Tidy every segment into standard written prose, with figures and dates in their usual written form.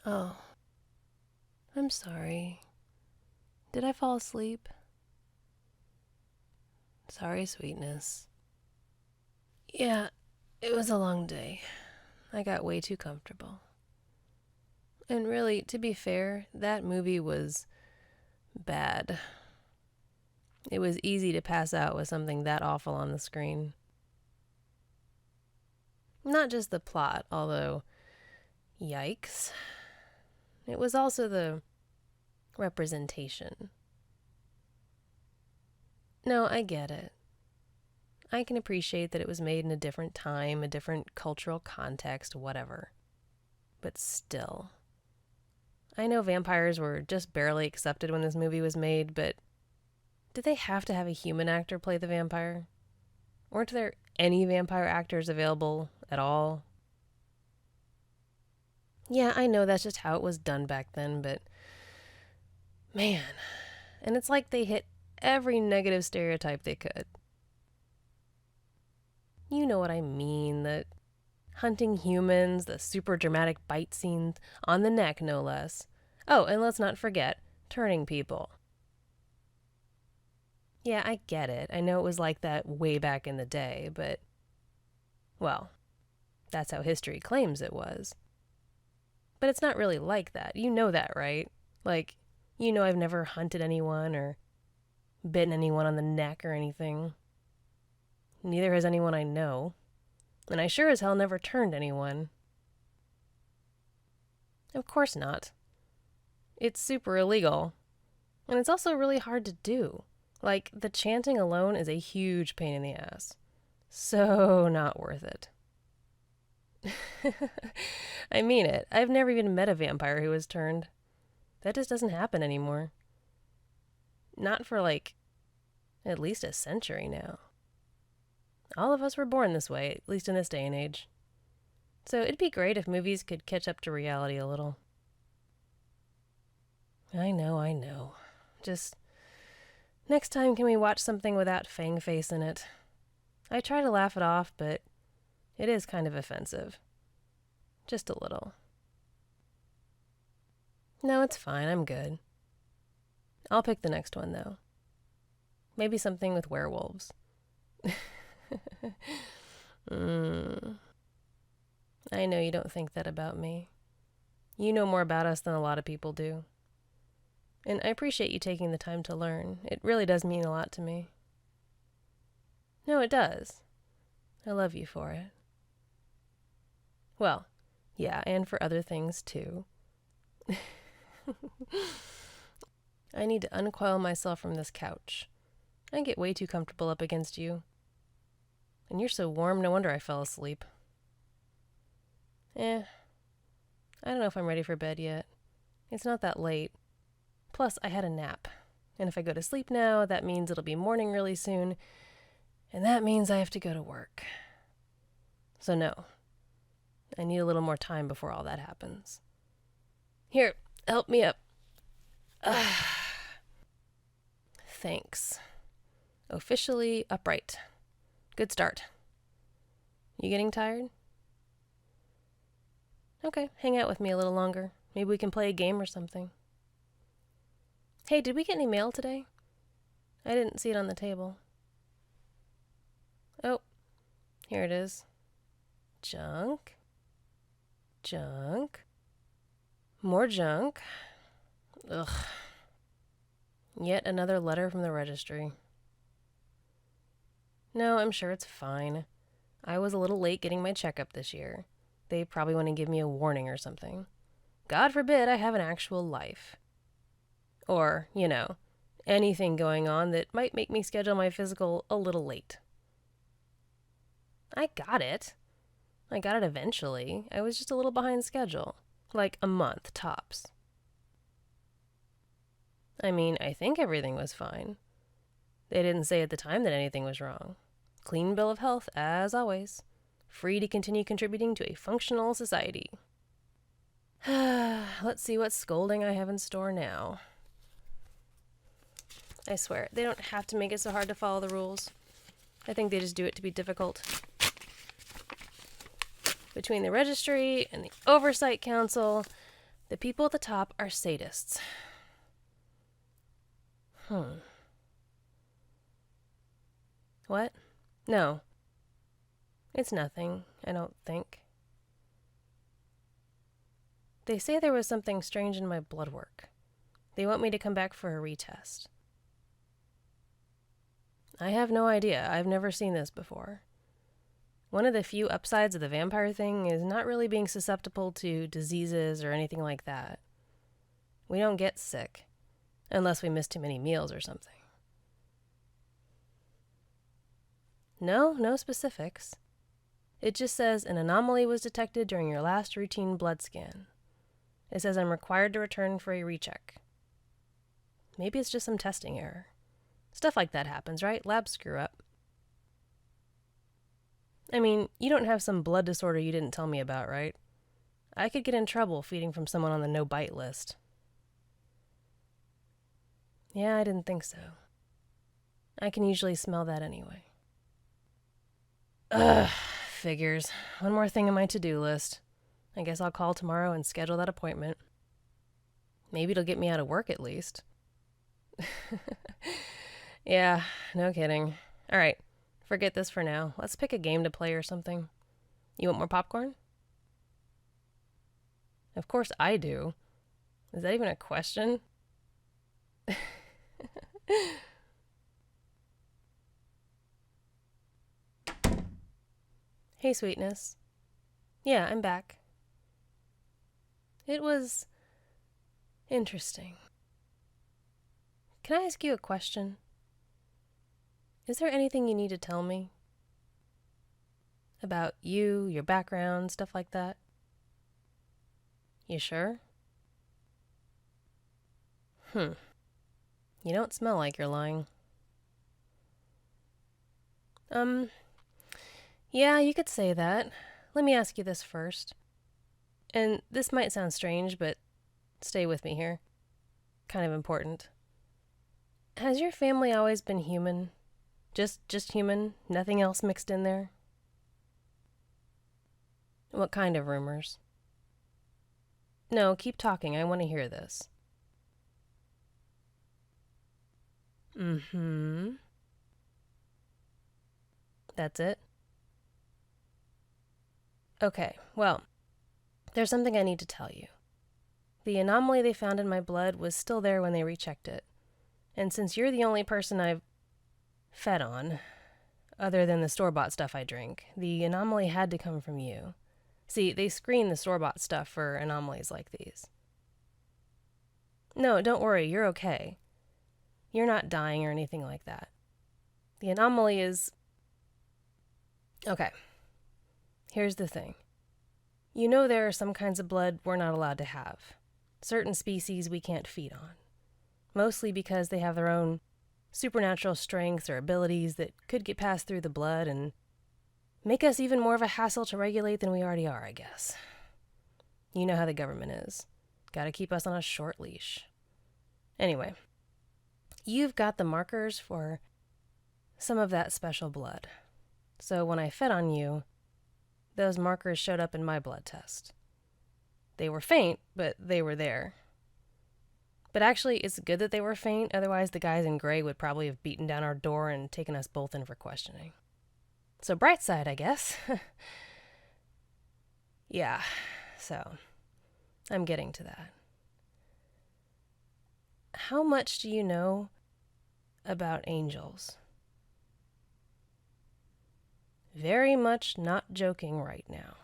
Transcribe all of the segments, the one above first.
Oh, I'm sorry. Did I fall asleep? Sorry, sweetness. Yeah, it was a long day. I got way too comfortable. And really, to be fair, that movie was bad. It was easy to pass out with something that awful on the screen. Not just the plot, although, yikes. It was also the representation. No, I get it. I can appreciate that it was made in a different time, a different cultural context, whatever. But still. I know vampires were just barely accepted when this movie was made, but did they have to have a human actor play the vampire? Weren't there any vampire actors available at all? Yeah, I know that's just how it was done back then, but man. And it's like they hit every negative stereotype they could. You know what I mean, the hunting humans, the super dramatic bite scenes on the neck, no less. Oh, and let's not forget, turning people. Yeah, I get it. I know it was like that way back in the day, but, well, that's how history claims it was. But it's not really like that. You know that, right? Like, you know I've never hunted anyone or bitten anyone on the neck or anything. Neither has anyone I know. And I sure as hell never turned anyone. Of course not. It's super illegal. And it's also really hard to do. Like, the chanting alone is a huge pain in the ass. So not worth it. I mean it. I've never even met a vampire who was turned. That just doesn't happen anymore. Not for, like, at least a century now. All of us were born this way, at least in this day and age. So it'd be great if movies could catch up to reality a little. I know. Just, next time can we watch something without Fang Face in it? I try to laugh it off, but it is kind of offensive. Just a little. No, it's fine. I'm good. I'll pick the next one, though. Maybe something with werewolves. I know you don't think that about me. You know more about us than a lot of people do. And I appreciate you taking the time to learn. It really does mean a lot to me. No, it does. I love you for it. Well, yeah, and for other things too. I need to uncoil myself from this couch. I get way too comfortable up against you. And you're so warm, no wonder I fell asleep. I don't know if I'm ready for bed yet. It's not that late. Plus, I had a nap. And if I go to sleep now, that means it'll be morning really soon. And that means I have to go to work. So no. I need a little more time before all that happens. Here, help me up. Thanks. Officially upright. Good start. You getting tired? Okay, hang out with me a little longer. Maybe we can play a game or something. Hey, did we get any mail today? I didn't see it on the table. Oh, here it is. Junk. Junk. More junk. Ugh. Yet another letter from the registry. No, I'm sure it's fine. I was a little late getting my checkup this year. They probably want to give me a warning or something. God forbid I have an actual life. Or, anything going on that might make me schedule my physical a little late. I got it. I got it eventually. I was just a little behind schedule. Like a month, tops. I mean, I think everything was fine. They didn't say at the time that anything was wrong. Clean bill of health, as always. Free to continue contributing to a functional society. Let's see what scolding I have in store now. I swear, they don't have to make it so hard to follow the rules. I think they just do it to be difficult. Between the registry and the oversight council, The people at the top are sadists. What? No. It's nothing, I don't think. They say there was something strange in my blood work. They want me to come back for a retest. I have no idea. I've never seen this before. One of the few upsides of the vampire thing is not really being susceptible to diseases or anything like that. We don't get sick, unless we miss too many meals or something. No specifics. It just says an anomaly was detected during your last routine blood scan. It says I'm required to return for a recheck. Maybe it's just some testing error. Stuff like that happens, right? Labs screw up. I mean, you don't have some blood disorder you didn't tell me about, right? I could get in trouble feeding from someone on the no-bite list. Yeah, I didn't think so. I can usually smell that anyway. Ugh, figures. One more thing on my to-do list. I guess I'll call tomorrow and schedule that appointment. Maybe it'll get me out of work at least. Yeah, no kidding. All right, forget this for now. Let's pick a game to play or something. You want more popcorn? Of course I do. Is that even a question? Hey, sweetness. Yeah, I'm back. It was interesting. Can I ask you a question? Is there anything you need to tell me? About you, your background, stuff like that? You sure? You don't smell like you're lying. Yeah, you could say that. Let me ask you this first. And this might sound strange, but stay with me here. Kind of important. Has your family always been human? Just human? Nothing else mixed in there? What kind of rumors? No, keep talking. I want to hear this. That's it? Okay, well, there's something I need to tell you. The anomaly they found in my blood was still there when they rechecked it. And since you're the only person I've fed on, other than the store-bought stuff I drink, the anomaly had to come from you. See, they screen the store-bought stuff for anomalies like these. No, don't worry, you're okay. You're not dying or anything like that. The anomaly is... Okay. Here's the thing. You know there are some kinds of blood we're not allowed to have. Certain species we can't feed on. Mostly because they have their own supernatural strengths or abilities that could get passed through the blood and make us even more of a hassle to regulate than we already are, I guess. You know how the government is. Gotta keep us on a short leash. Anyway, you've got the markers for some of that special blood. So when I fed on you, those markers showed up in my blood test. They were faint, but they were there. But actually, it's good that they were faint, otherwise the guys in gray would probably have beaten down our door and taken us both in for questioning. So bright side, I guess. Yeah, so I'm getting to that. How much do you know about angels? Very much not joking right now.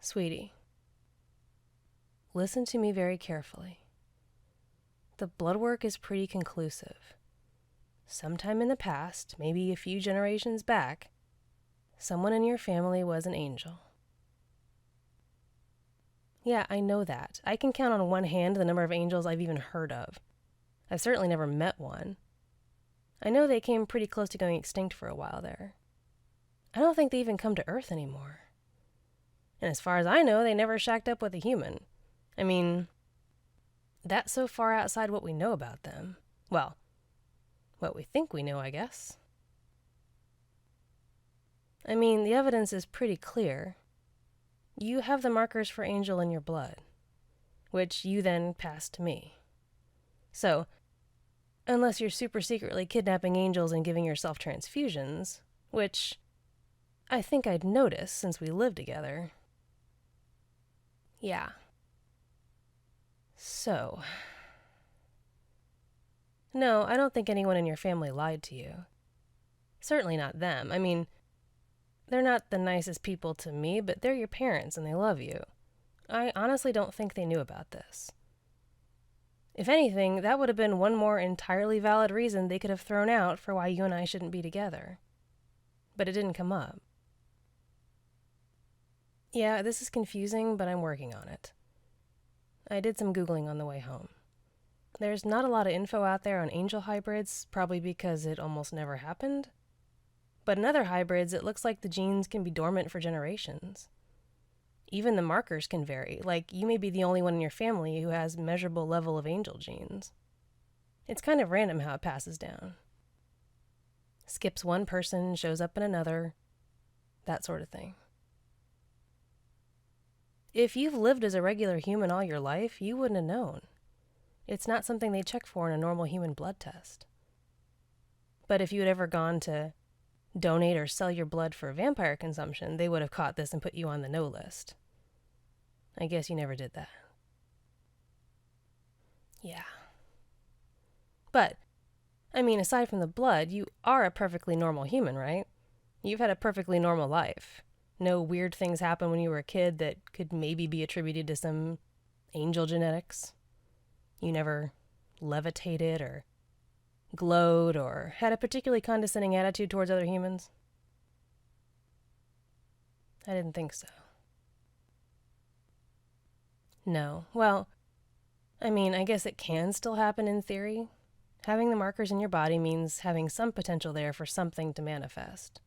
Sweetie, listen to me very carefully. The blood work is pretty conclusive. Sometime in the past, maybe a few generations back, someone in your family was an angel. Yeah, I know that. I can count on one hand the number of angels I've even heard of. I've certainly never met one. I know they came pretty close to going extinct for a while there. I don't think they even come to Earth anymore. And as far as I know, they never shacked up with a human. I mean, that's so far outside what we know about them. Well, what we think we know, I guess. I mean, the evidence is pretty clear. You have the markers for Angel in your blood, which you then pass to me. So, unless you're super secretly kidnapping angels and giving yourself transfusions, which I think I'd notice since we live together. Yeah. So. No, I don't think anyone in your family lied to you. Certainly not them. I mean, they're not the nicest people to me, but they're your parents and they love you. I honestly don't think they knew about this. If anything, that would have been one more entirely valid reason they could have thrown out for why you and I shouldn't be together. But it didn't come up. Yeah, this is confusing, but I'm working on it. I did some Googling on the way home. There's not a lot of info out there on angel hybrids, probably because it almost never happened. But in other hybrids, it looks like the genes can be dormant for generations. Even the markers can vary, like you may be the only one in your family who has measurable level of angel genes. It's kind of random how it passes down. Skips one person, shows up in another, that sort of thing. If you've lived as a regular human all your life, you wouldn't have known. It's not something they check for in a normal human blood test. But if you had ever gone to donate or sell your blood for vampire consumption, they would have caught this and put you on the no list. I guess you never did that. Yeah. But, I mean, aside from the blood, you are a perfectly normal human, right? You've had a perfectly normal life. No weird things happen when you were a kid that could maybe be attributed to some angel genetics. You never levitated or glowed or had a particularly condescending attitude towards other humans? I didn't think so. No. Well, I mean, I guess it can still happen in theory. Having the markers in your body means having some potential there for something to manifest.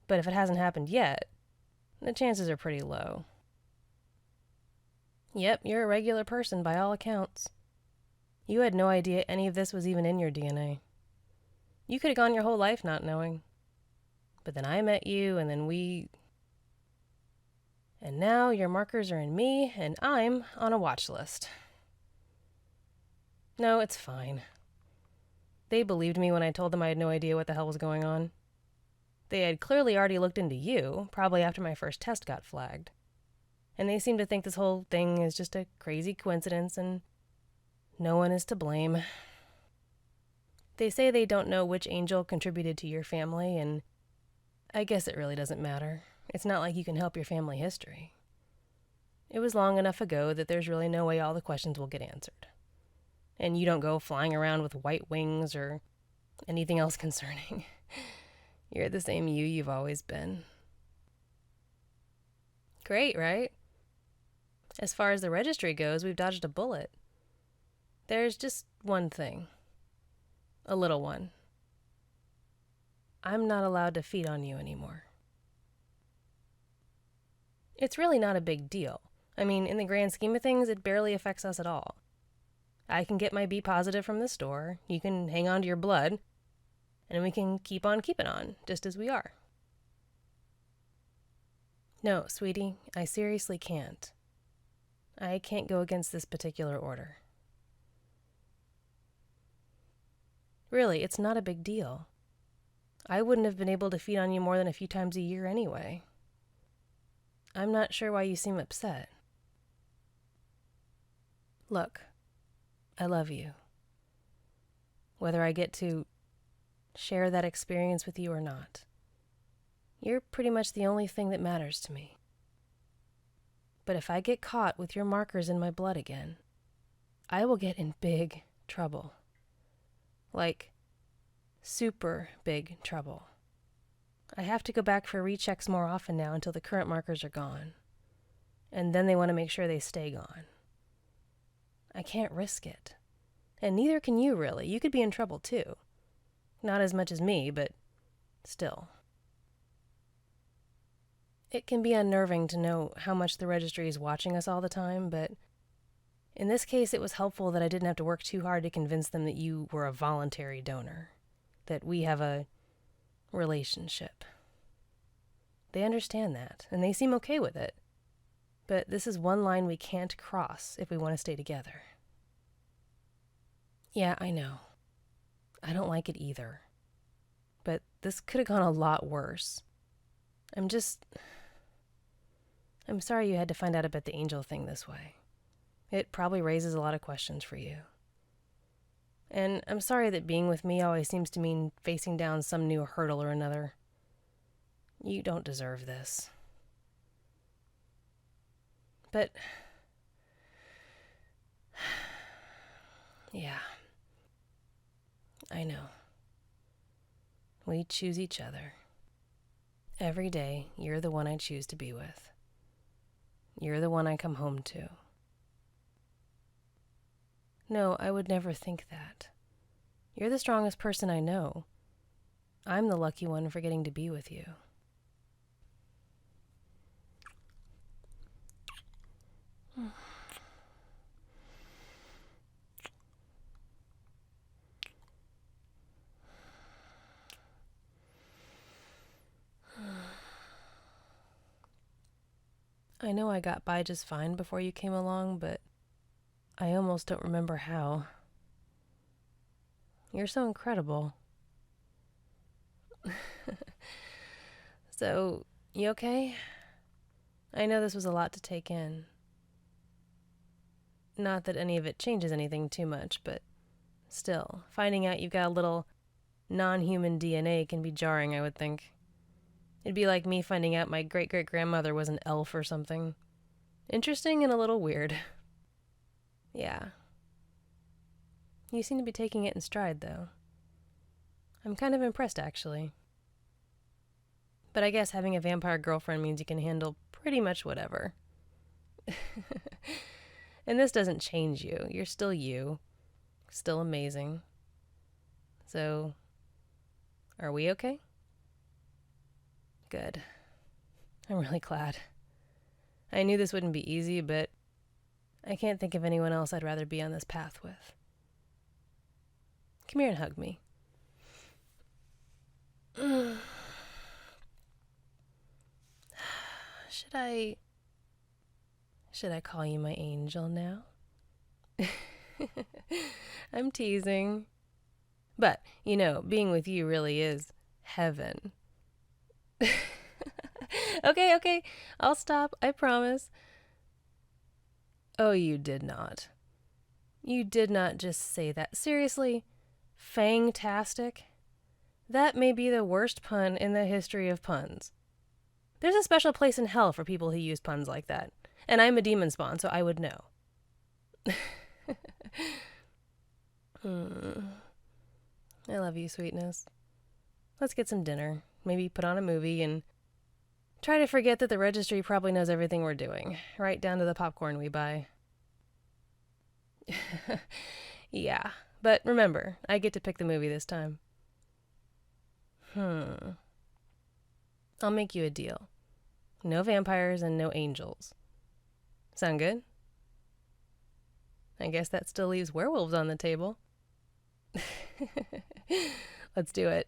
But if it hasn't happened yet, the chances are pretty low. Yep, you're a regular person by all accounts. You had no idea any of this was even in your DNA. You could have gone your whole life not knowing. But then I met you, and then And now your markers are in me, and I'm on a watch list. No, it's fine. They believed me when I told them I had no idea what the hell was going on. They had clearly already looked into you, probably after my first test got flagged. And they seem to think this whole thing is just a crazy coincidence and no one is to blame. They say they don't know which angel contributed to your family, and I guess it really doesn't matter. It's not like you can help your family history. It was long enough ago that there's really no way all the questions will get answered. And you don't go flying around with white wings or anything else concerning. You're the same you've always been. Great, right? As far as the registry goes, we've dodged a bullet. There's just one thing. A little one. I'm not allowed to feed on you anymore. It's really not a big deal. I mean, in the grand scheme of things, it barely affects us at all. I can get my B positive from the store, you can hang on to your blood, and we can keep on keeping on, just as we are. No, sweetie, I seriously can't. I can't go against this particular order. Really, it's not a big deal. I wouldn't have been able to feed on you more than a few times a year anyway. I'm not sure why you seem upset. Look, I love you. Whether I get to share that experience with you or not, you're pretty much the only thing that matters to me. But if I get caught with your markers in my blood again, I will get in big trouble. Like, super big trouble. I have to go back for rechecks more often now until the current markers are gone. And then they want to make sure they stay gone. I can't risk it. And neither can you, really. You could be in trouble, too. Not as much as me, but still. It can be unnerving to know how much the registry is watching us all the time, but in this case, it was helpful that I didn't have to work too hard to convince them that you were a voluntary donor, that we have a relationship. They understand that, and they seem okay with it. But this is one line we can't cross if we want to stay together. Yeah, I know. I don't like it either. But this could have gone a lot worse. I'm sorry you had to find out about the angel thing this way. It probably raises a lot of questions for you. And I'm sorry that being with me always seems to mean facing down some new hurdle or another. You don't deserve this. But, yeah, I know. We choose each other. Every day, you're the one I choose to be with. You're the one I come home to. No, I would never think that. You're the strongest person I know. I'm the lucky one for getting to be with you. I know I got by just fine before you came along, but I almost don't remember how. You're so incredible. So, you okay? I know this was a lot to take in. Not that any of it changes anything too much, but still, finding out you've got a little non-human DNA can be jarring, I would think. It'd be like me finding out my great-great-grandmother was an elf or something. Interesting and a little weird. Yeah. You seem to be taking it in stride, though. I'm kind of impressed, actually. But I guess having a vampire girlfriend means you can handle pretty much whatever. And this doesn't change you. You're still you. Still amazing. So, are we okay? Good. I'm really glad. I knew this wouldn't be easy, but I can't think of anyone else I'd rather be on this path with. Come here and hug me. Should I call you my angel now? I'm teasing. But, being with you really is heaven. Okay, I'll stop, I promise. Oh, you did not. You did not just say that. Seriously? Fangtastic? That may be the worst pun in the history of puns. There's a special place in hell for people who use puns like that. And I'm a demon spawn, so I would know. I love you, sweetness. Let's get some dinner. Maybe put on a movie and try to forget that the registry probably knows everything we're doing, right down to the popcorn we buy. Yeah, but remember, I get to pick the movie this time. I'll make you a deal. No vampires and no angels. Sound good? I guess that still leaves werewolves on the table. Let's do it.